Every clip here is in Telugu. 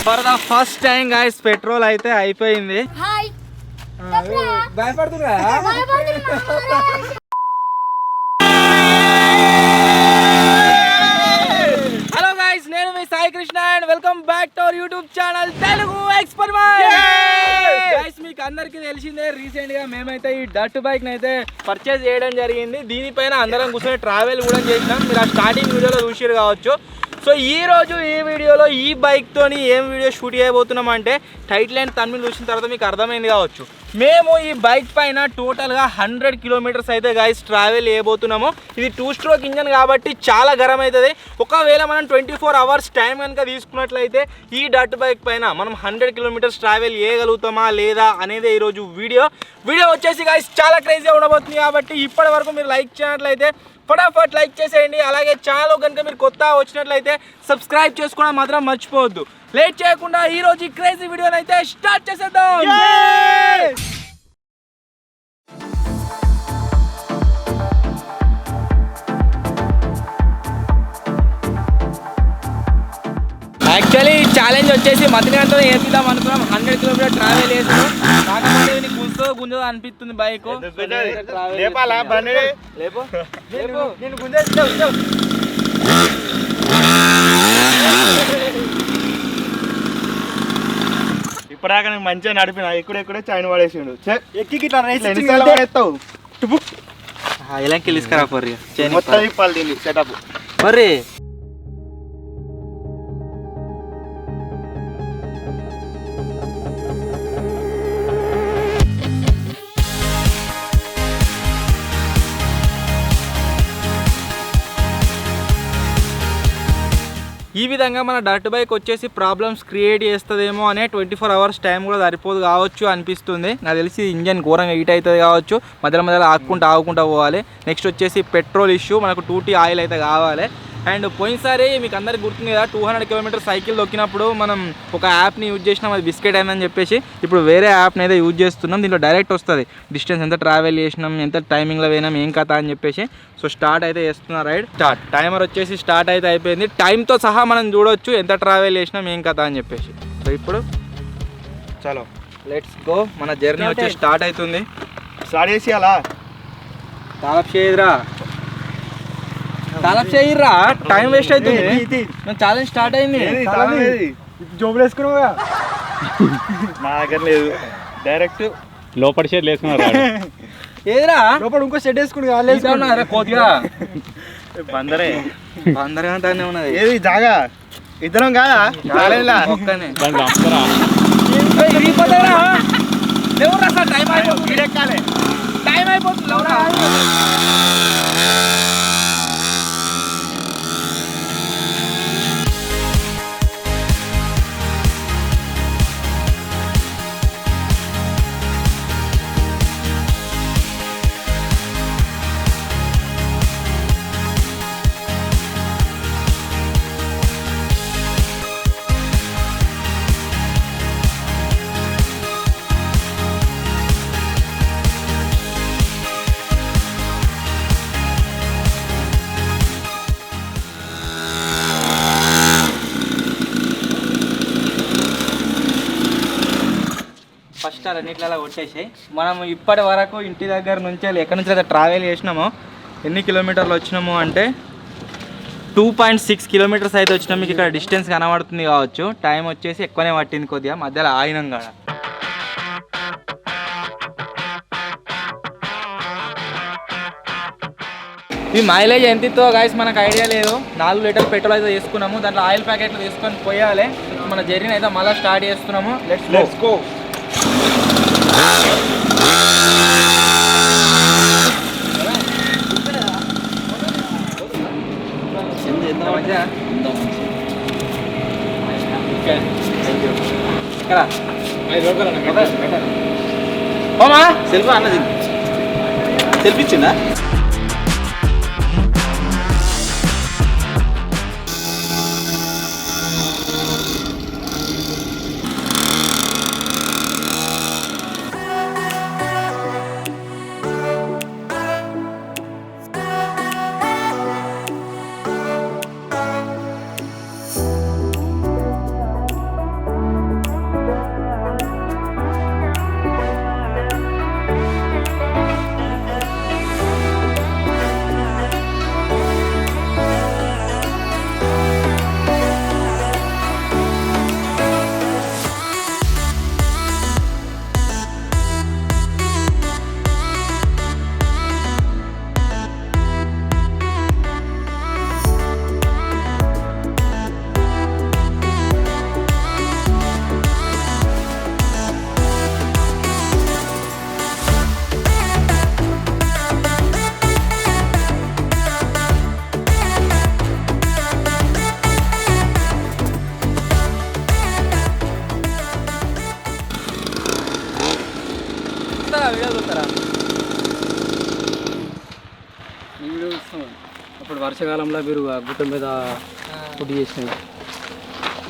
For the first time guys petrol అయితే అయిపోయింది. భయపడుతున్నా. హలో గైస్, నేను మీ Sai Krishna and welcome back to our YouTube channel Telugu experiment. Guys మీకు అందరికీ తెలిసిందే, రీసెంట్ గా మేమైతే ఈ డర్ట్ బైక్ అయితే పర్చేజ్ చేయడం జరిగింది. దీనిపైన అందరం కూర్చొని ట్రావెల్ కూడా చేసినాం. మీరు ఆ స్టార్టింగ్ వీడియోలో చూసిరు కావచ్చు. సో ఈ రోజు ఈ వీడియోలో ఈ బైక్తోని ఏం వీడియో షూట్ చేయబోతున్నాం అంటే టైటిల్ అండ్ తమిళ చూసిన తర్వాత మీకు అర్థమైంది కావచ్చు. మేము ఈ బైక్ పైన టోటల్గా 100 కిలోమీటర్స్ అయితే గైస్ ట్రావెల్ చేయబోతున్నాము. ఇది 2 స్ట్రోక్ ఇంజన్ కాబట్టి చాలా గరం అవుతుంది. ఒకవేళ మనం 24 అవర్స్ టైం కనుక తీసుకున్నట్లయితే ఈ డర్ట్ బైక్ పైన మనం 100 కిలోమీటర్స్ ట్రావెల్ చేయగలుగుతామా లేదా అనేది ఈరోజు వీడియో వచ్చేసి గైస్ చాలా క్రేజీగా ఉండబోతుంది. కాబట్టి ఇప్పటి వరకు మీరు లైక్ చేయనట్లయితే ఫటాఫట్ లైక్ చేసేయండి. అలాగే ఛానల్ కనుక మీరు కొత్త వచ్చినట్లయితే సబ్స్క్రైబ్ చేసుకోవడం మాత్రం మర్చిపోవద్దు. లేట్ చేయకుండా ఈ రోజు ఈ క్రేజీ వీడియోని అయితే స్టార్ట్ చేసేద్దాం. యాక్చువల్లీ ఈ ఛాలెంజ్ వచ్చేసి మధ్యగంటలో వేపిద్దాం అనుకున్నాం. 100 కిలోమీటర్ ట్రావెల్ చేసాం. కాకపోతే నీకు గుంజో అనిపిస్తుంది బైక్. ఇప్పటిదాకా నేను మంచిగా నడిపిన, ఎక్కడెక్కడే చైన్ పడేసిండు. ఎక్కి ఇలాంటి తీసుకురా పొర్రి మొత్తం ఇప్పాలి దీన్ని సెటప్ మరి. ఈ విధంగా మన డర్ట్ బైక్ వచ్చేసి ప్రాబ్లమ్స్ క్రియేట్ చేస్తుందేమో అనే 24 అవర్స్ టైం కూడా సరిపోదు కావచ్చు అనిపిస్తుంది. నాకు తెలిసి ఇంజన్ ఘోరంగా హీట్ అవుతుంది కావచ్చు. మధ్యలో ఆగుకుంటా పోవాలి. నెక్స్ట్ వచ్చేసి పెట్రోల్ ఇష్యూ, మనకు 2T ఆయిల్ అయితే కావాలి. అండ్ పోయినసారి మీకు అందరికి గుర్తుంది కదా, 200 కిలోమీటర్ సైకిల్ దొక్కినప్పుడు మనం ఒక యాప్ని యూజ్ చేసినాం, అది బిస్కెట్ అయిందని చెప్పేసి. ఇప్పుడు వేరే యాప్ని అయితే యూజ్ చేస్తున్నాం. దీంట్లో డైరెక్ట్ వస్తుంది డిస్టెన్స్ ఎంత ట్రావెల్ చేసినాం, ఎంత టైమింగ్లో పోయినాం, ఏం కథ అని చెప్పేసి. సో స్టార్ట్ అయితే చేస్తున్నా రైడ్. స్టార్ట్ టైమర్ వచ్చేసి స్టార్ట్ అయితే అయిపోయింది. టైంతో సహా మనం చూడవచ్చు ఎంత ట్రావెల్ చేసినాం, ఏం కథ అని చెప్పేసి. సో ఇప్పుడు చలో లెట్స్ గో. మన జర్నీ వచ్చి స్టార్ట్ అవుతుంది. స్టార్ట్ చేసి అలా తాలప్ చేయదురా, తాలప్ చేయరా, టైం వేస్ట్ అవుతుంది. ఛాలెంజ్ స్టార్ట్ అయింది. జోబులు వేసుకున్నావుగా? నా దగ్గర లేదు, డైరెక్ట్ లోపల షేర్ వేసుకున్నారు. ఏదిరా లోపల ఇంకో సెట్ వేసుకుని కొద్దిగా బందరే అంతానే ఉన్నది. ఏది జాగా ఇద్దరం కాదా? ఒక్కనే టైం అయిపోతుంది. ఫస్ట్ అన్నిట్లలో కొట్టేసాయి. మనం ఇప్పటి వరకు ఇంటి దగ్గర నుంచి ఎక్కడి నుంచి అయితే ట్రావెల్ చేసినామో, ఎన్ని కిలోమీటర్లు వచ్చినాము అంటే 2.6 కిలోమీటర్స్ అయితే వచ్చినాం. మీకు ఇక్కడ డిస్టెన్స్ కనబడుతుంది కావచ్చు. టైం వచ్చేసి ఎక్కువనే పట్టింది కొద్దిగా, మధ్యలో ఆగినాం కాడ. ఈ మైలేజ్ ఎంతతో గాయస్ మనకు ఐడియా లేదు. 4 లీటర్ల పెట్రోల్ అయితే తీసుకున్నాము. దాంట్లో ఆయిల్ ప్యాకెట్లు తీసుకొని పోయాలి. మన జర్నీ అయితే మళ్ళీ స్టార్ట్ చేస్తున్నాము. Let's go. సెల్ఫీ అన్నది సెల్ఫీ ఇచ్చిందా? వర్షాకాలంలో మీరు ఆ గుట్ట మీద ఫుడ్ చేసినవి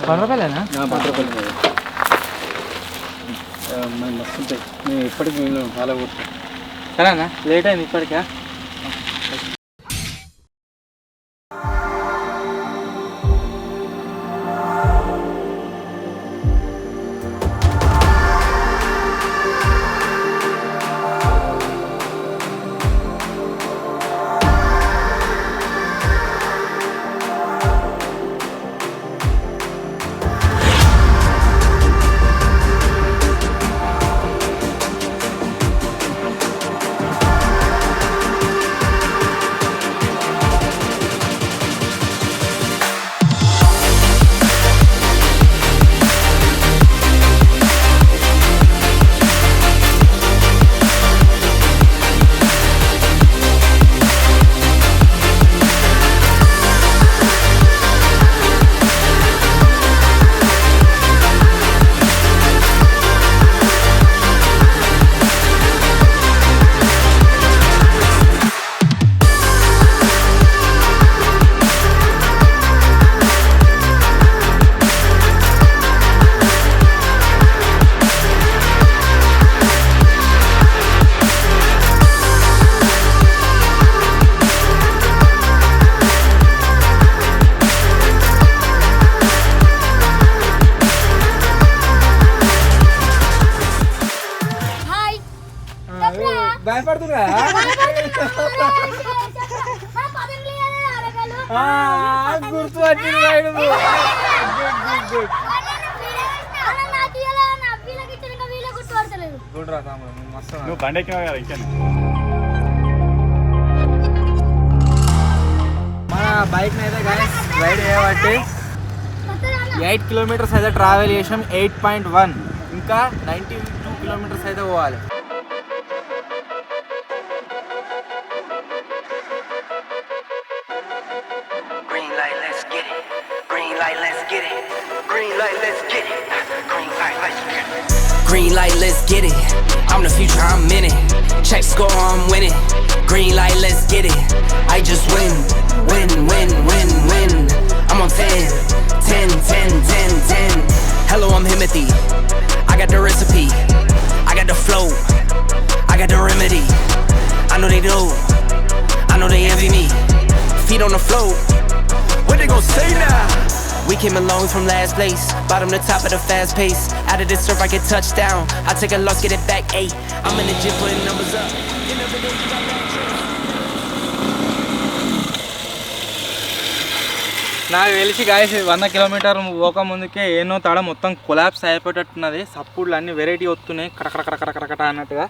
10 రూపాయలేనా? 10 రూపాయలు మస్తు ఉంటాయి. మేము ఇప్పటికి మేము చాలా కూర్చున్నాం. సరేనా, లేట్ అయింది ఇప్పటికా. భయపడుతున్నా గుర్తు వచ్చింది. నువ్వు బండి ఎక్కినావు కదా ఇంకా. మన బైక్ అయితే రైడ్ చేయబట్టి 8 కిలోమీటర్స్ అయితే ట్రావెల్ చేసాం. 8.1 ఇంకా 92 కిలోమీటర్స్ అయితే పోవాలి. Green light, let's get it. Green light, let's get it. Green light, let's get it. Green light, let's get it. Green light, let's get it. I'm the future, I'm in it. Check score, I'm winning. Green light, let's get it. I just win, win, win, win, win. I'm on 10, 10, 10, 10, 10. Hello, I'm Himothy. I got the recipe. I got the flow. I got the remedy. I know they do. I know they envy me. Feet on the floor. What they gon' say now? We came along from last place, bottom to top of the fast pace. Out of this surf, I get touchdown. I take a loss, get it back 8. I'm in the gym putting numbers up. End of the day, you got that నాకు తెలిసి గాయస్ 100 కిలోమీటర్ పోక ముందుకే ఏనో తాడ మొత్తం కొలాప్స్ అయిపోయేటట్టున్నది. సప్పుడ్లు అన్ని వెరైటీ వస్తున్నాయి కడకడ అన్నట్టుగా.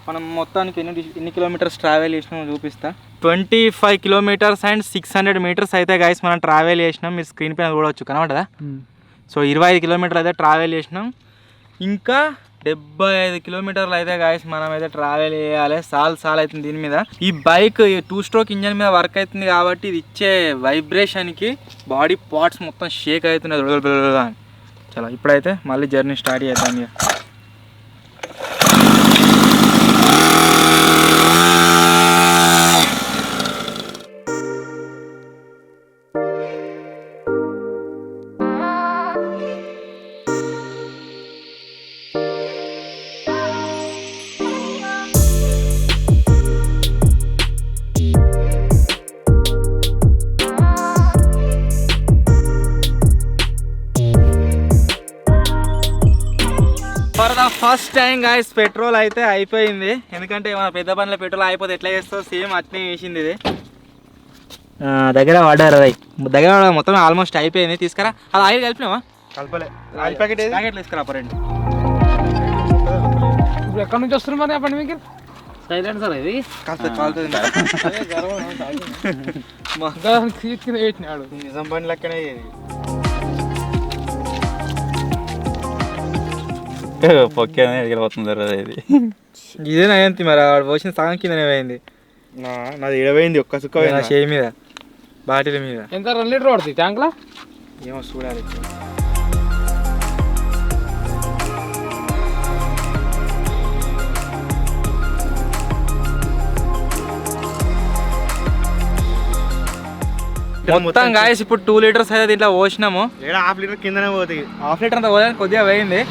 మనం మొత్తానికి ఎన్ని కిలోమీటర్స్ ట్రావెల్ చేసినామో చూపిస్తా. 25 కిలోమీటర్స్ అండ్ 600 మీటర్స్ అయితే గాయస్ మనం ట్రావెల్ చేసినాం. మీరు స్క్రీన్ పైన చూడవచ్చు, కనబడదా? సో 25 కిలోమీటర్లు అయితే ట్రావెల్ చేసినాం. ఇంకా 75 కిలోమీటర్లు అయితే గాయస్ మనం అయితే ట్రావెల్ చేయాలి. సాల్ అవుతుంది దీని మీద. ఈ బైక్ 2 స్ట్రోక్ ఇంజన్ మీద వర్క్ అవుతుంది కాబట్టి ఇది ఇచ్చే వైబ్రేషన్కి బాడీ పార్ట్స్ మొత్తం షేక్ అవుతున్నాయి. చలో ఇప్పుడైతే మళ్ళీ జర్నీ స్టార్ట్ చేద్దాం. ఇక for the first time guys petrol అయితే అయిపోయింది. ఎందుకంటే మన పెద్ద బండ్ల పెట్రోల్ అయిపోతే ఎట్లా చేస్తావు సేమ్ అట్నే వేసింది. ఇది దగ్గర వాడారు అది దగ్గర మొత్తం ఆల్మోస్ట్ అయిపోయింది. తీసుకురా. అది ఆయిల్ కలిపినావా? కలపలే. ఆయిల్ ప్యాకెట్లు తీసుకురా పరండి. ఇప్పుడు ఎక్కడి నుంచి వస్తున్నారు మరి అప్పటి మీకు? సైలెంట్ సార్ ఇది కాలుతుంది. నిజం బండి లెక్కనే పొక్కే ఎగిరిపోతుంది ఇది. ఇదే నయంతి మరి వాడు పోసిన సగం కిందనే పోయింది. నాది ఇడవైంది ఒక్క సుక్క చేయి మీద బాటిల్ మీద. ఎంత 2 లీటర్ పడుతుంది ట్యాంక్లో? ఏమో చూడాలి. మొత్తం గాయస్ ఇప్పుడు 2 లీటర్స్ అయితే దీంట్లో పోసినాము. ½ లీటర్ కిందనే పోతాయి. ½ లీటర్ అంతా పోయడానికి కొద్దిగా పోయింది.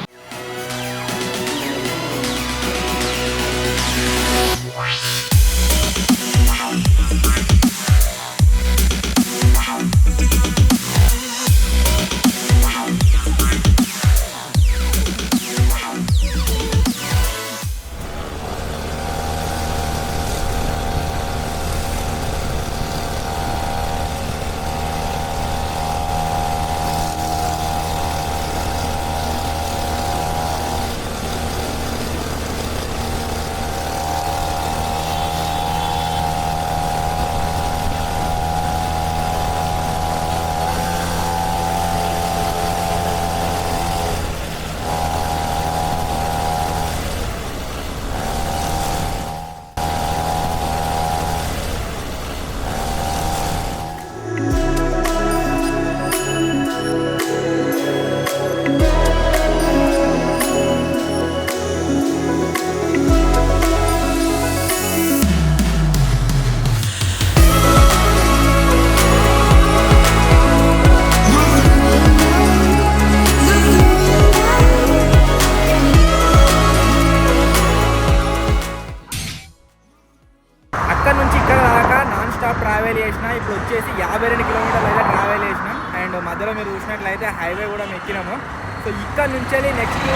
అక్కడ నుంచి ఇక్కడ దాకా నాన్ స్టాప్ ట్రావెల్ చేసిన. ఇప్పుడు వచ్చేసి 52 కిలోమీటర్లు అయితే ట్రావెల్ చేసినాం. అండ్ మధ్యలో మీరు చూసినట్లయితే హైవే కూడా ఎక్కినాము. సో ఇక్కడ నుంచి నెక్స్ట్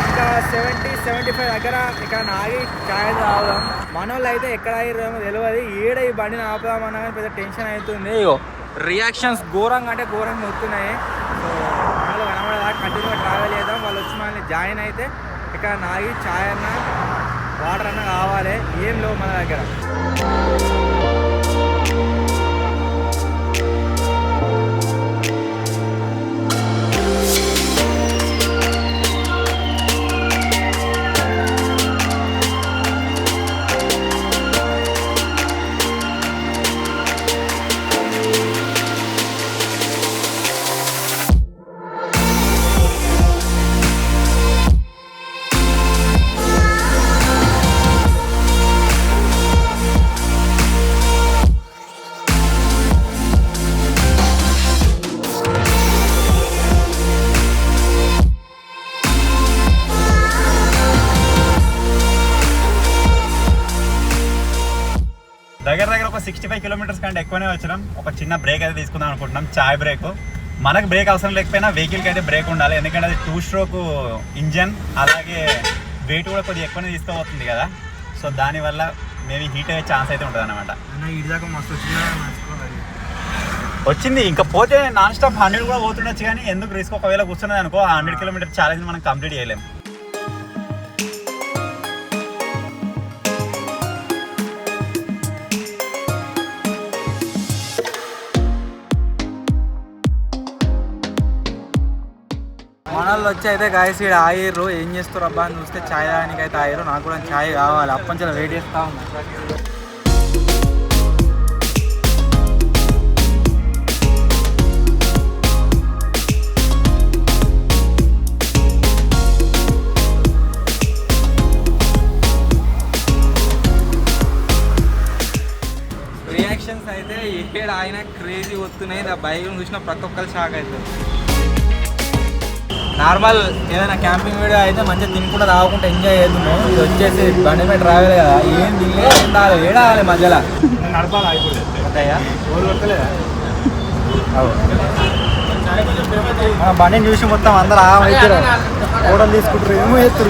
ఇంకా 70-75 దగ్గర ఇక్కడ ఆగి ఛాయ్ తాగుదాం. మన వాళ్ళు అయితే ఎక్కడ ఆగిరేమో తెలియదు. ఈడ ఈ బండిని ఆపుదామన్నా కానీ పెద్ద టెన్షన్ అవుతుంది. రియాక్షన్స్ ఘోరంగా అంటే ఘోరంగా వస్తున్నాయి. సో మనలో కనబడేదా కంటిన్యూగా ట్రావెల్ చేద్దాం. వాళ్ళు వచ్చి మనల్ని జాయిన్ అయితే ఇక్కడ ఆగి ఛాయ్ అన్నా వాటర్ అన్నా కావాలి. ఏం లేవు మన దగ్గర. దగ్గర ఒక 65 కిలోమీటర్స్ కంటే ఎక్కువనే వచ్చినాం. ఒక చిన్న బ్రేక్ అయితే తీసుకుందాం అనుకుంటున్నాం, చాయ్ బ్రేక్. మనకు బ్రేక్ అవసరం లేకపోయినా వెహికల్కి అయితే బ్రేక్ ఉండాలి, ఎందుకంటే అది 2 స్ట్రోక్ ఇంజన్, అలాగే వెయిట్ కూడా కొద్దిగా ఎక్కువనే తీసుకోబోతుంది కదా. సో దానివల్ల మేబీ హీట్ అయ్యే ఛాన్స్ అయితే ఉంటుంది అనమాట. వచ్చింది ఇంకా పోతే నాన్ స్టాప్ 100 కూడా పోతుండొచ్చు, కానీ ఎందుకు రిస్క్? ఒకవేళ కూర్చున్నది అనుకో 100 కిలోమీటర్ ఛాలెంజ్ మనం కంప్లీట్ చేయలేం. మనల్లో వచ్చి అయితే గాయస్ ఇక్కడ ఆగిర్రు. ఏం చేస్తారు అబ్బా అని చూస్తే ఛాయ్ తాగడానికి అయితే ఆగిర్రు. నాకు కూడా ఛాయ్ కావాలి, అప్పంచెల వెయిట్ చేస్తా ఉన్నా. రియాక్షన్స్ అయితే ఇక్కడ ఆయన క్రేజీ వస్తున్నాయి. ఆ బైక్ చూసిన ప్రతి ఒక్కరు షాక్ అవుతుంది. నార్మల్ ఏదైనా క్యాంపింగ్ వీడియో అయితే మంచిగా తినకుండా తాగకుండా ఎంజాయ్ చేద్దాము. ఇది వచ్చేసి బండి మీద ట్రావెల్ కదా, ఏం తినలే ఉండాలి, ఏడాలి మధ్యలో నడపాలయ్యా. బండిని చూసి మొత్తం అందరూ అవుతారు, ఫోటోలు తీసుకుంటారు, ఏమో చేస్తారు.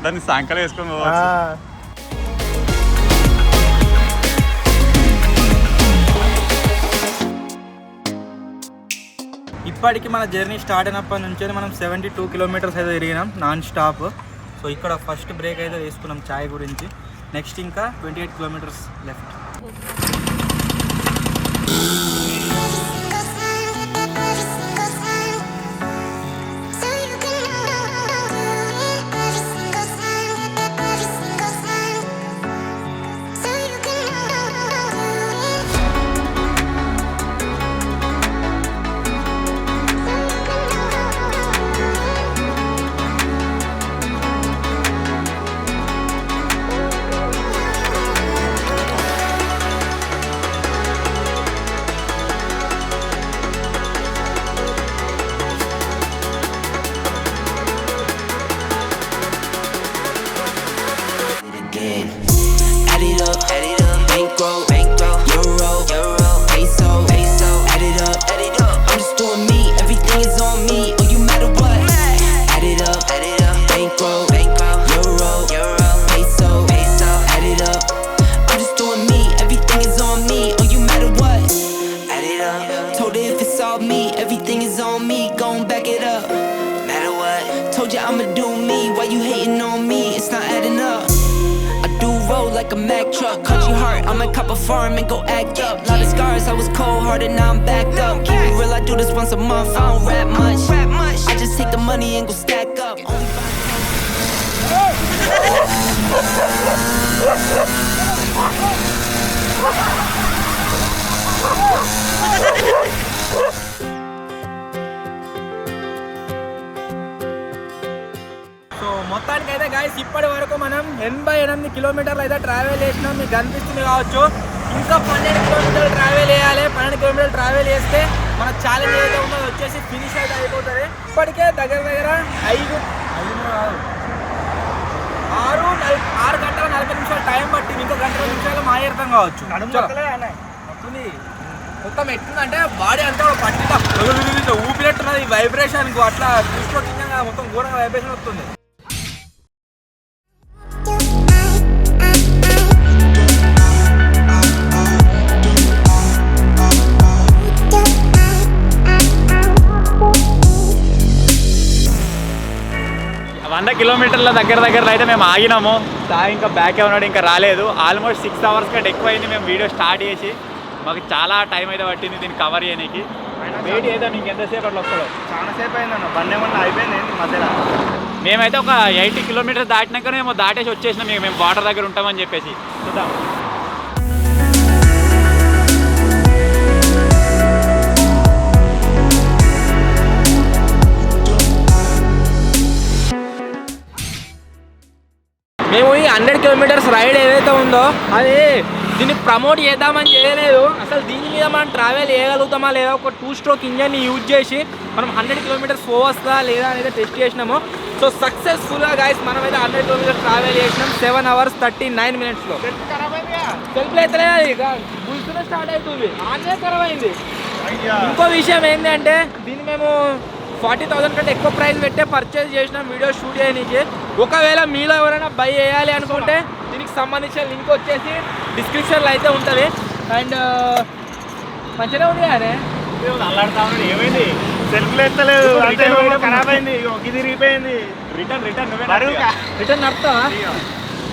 దాన్ని సాయంకాలం వేసుకొని ఇప్పటికి మన జర్నీ స్టార్ట్ అయినప్పటి నుంచి మనం 72 కిలోమీటర్స్ అయితే తిరిగినాం నాన్ స్టాప్. సో ఇక్కడ ఫస్ట్ బ్రేక్ అయితే తీసుకున్నాం ఛాయ్ గురించి. నెక్స్ట్ ఇంకా 28 kilometres left. add it up, bankroll, euro, peso, add it up, I'm just doing me, everything is on me, oh you matter what, add it up, bankroll, euro, peso, add it up, I'm just doing me, everything is on me, oh you matter what, add it up, told her if it's all me, everything is on me, gon' back it up, matter what, told you I'ma do me, why you hating on me, it's not adding up, I do roll like a Mack truck, country heart, I'ma cop a farm and go act up, lot of scars, I was cold-hearted, now I'm backed up, keep it real, I do this once a month, I don't rap much, I just take the money and go stack up, only so మొత్తానికైతే గాయస్ ఇప్పటి వరకు మనం 88 కిలోమీటర్లు అయితే ట్రావెల్ చేసినాం. మీకు కనిపిస్తుంది కావచ్చు. ఇంకా 12 కిలోమీటర్లు ట్రావెల్ చేయాలి. 12 కిలోమీటర్లు ట్రావెల్ చేస్తే మన ఛాలెంజ్ ఏదైతే ఉందో వచ్చేసి ఫినిష్ అయితే అయిపోతుంది. ఇప్పటికే దగ్గర 6 గంటల 40 నిమిషాలు టైం పట్టింది. ఇంకో గంట నిమిషాలు మాయర్థం కావచ్చు. మొత్తం ఎట్లుందంటే బాడీ అంతా పట్టిగా ఊపినట్టున్నది. వైబ్రేషన్ అట్లా చూసుకోవచ్చు. మొత్తం ఘోరంగా వైబ్రేషన్ వస్తుంది. కిలోమీటర్ల దగ్గర అయితే మేము ఆగినాము. ఇంకా బ్యాక్ ఉన్నాడు, ఇంకా రాలేదు. ఆల్మోస్ట్ 6 hours కంటే ఎక్కువ అయింది మేము వీడియో స్టార్ట్ చేసి. మాకు చాలా టైం అయితే పట్టింది దీన్ని కవర్ చేయడానికి. వెయిట్ చేద్దాం మీకు ఎంతసేపు అట్లా వస్తాడో. చాలా సేపు అయిందన్న, బండి ఏమన్నా అయిపోయింది మధ్యలో. మేమైతే ఒక 80 kilometers దాటినాక మేము దాటేసి వచ్చేసినాం. మేము బార్డర్ దగ్గర ఉంటామని చెప్పేసి. చూద్దాం. మేము ఈ 100 kilometers రైడ్ ఏదైతే ఉందో అది దీన్ని ప్రమోట్ చేద్దామని చేయలేదు. అసలు దీని మీద మనం ట్రావెల్ చేయగలుగుతామా లేదా, ఒక 2-stroke ఇంజన్ని యూజ్ చేసి మనం 100 kilometers పోవస్తుందా లేదా అనేది టెస్ట్ చేసినాము. సో సక్సెస్ఫుల్గా గాయస్ మనమైతే 100 kilometers ట్రావెల్ చేసినాం 7 hours 39 minutesలో. సెల్ఫ్ అయితే బుల్స్తూనే స్టార్ట్ అవుతుంది. ఆనే ఖరాబ్ అయింది. ఇంకో విషయం ఏంటంటే దీన్ని మేము 40,000 కంటే ఎక్కువ ప్రైస్ పెట్టే పర్చేజ్ చేసినాం వీడియో షూట్ చేయడానికి. ఒకవేళ మీలో ఎవరైనా బై చేయాలి అనుకుంటే దీనికి సంబంధించిన లింక్ వచ్చేసి డిస్క్రిప్షన్లో అయితే ఉంటుంది. అండ్ మంచిగా ఉంది కానీ ఏమైంది, సెల్ఫ్ ఎత్తలేదు, ఖరాబ్ అయింది, ఇది రిపోయింది. రిటర్న్ నడుతా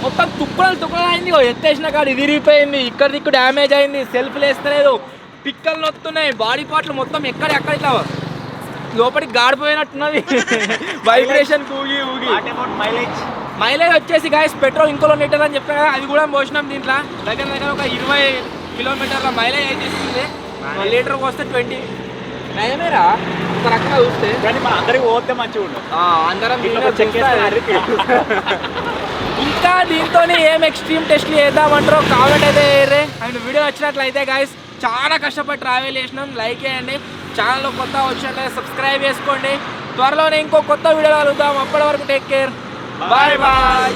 మొత్తం తుక్కలు అయింది. ఎత్తేసిన కాదు ఇది రిపోయింది, ఇక్కడ దిక్కు డ్యామేజ్ అయింది, సెల్ఫ్ లేస్తలేదు, పిక్కలు నొత్తున్నాయి, బాడీ పార్ట్లు మొత్తం ఎక్కడ ఇట్లా లోపలికి గాడిపోయినట్టున్నది. వైబ్రేషన్ ఊగి మైలేజ్ వచ్చేసి గాయస్ పెట్రోల్ ఇంకో లీటర్ అని చెప్పాను కదా, అది కూడా పోసినాం. దీంట్లో దగ్గర ఒక 20 kilometers మైలేజ్ అయితే ఇస్తుంది. లీటర్కి వస్తే 20 నయమేరా ఒక రకంగా చూస్తే. కానీ మన అందరికి పోతే మంచిగా ఉండదు. అందరం ఇంకా దీంతో ఏం ఎక్స్ట్రీమ్ టెస్ట్లు చేద్దామంటారో కామెంట్ అయితే వేయరే. అండ్ వీడియో వచ్చినట్లయితే గాయస్ చాలా కష్టపడి ట్రావెల్ చేసినాం. లైక్ చేయండి, ఛానల్లో కొత్త వచ్చినట్లయితే సబ్స్క్రైబ్ చేసుకోండి. త్వరలోనే ఇంకో కొత్త వీడియో కలుగుతాం. అప్పటి వరకు టేక్ కేర్, బాయ్ బాయ్.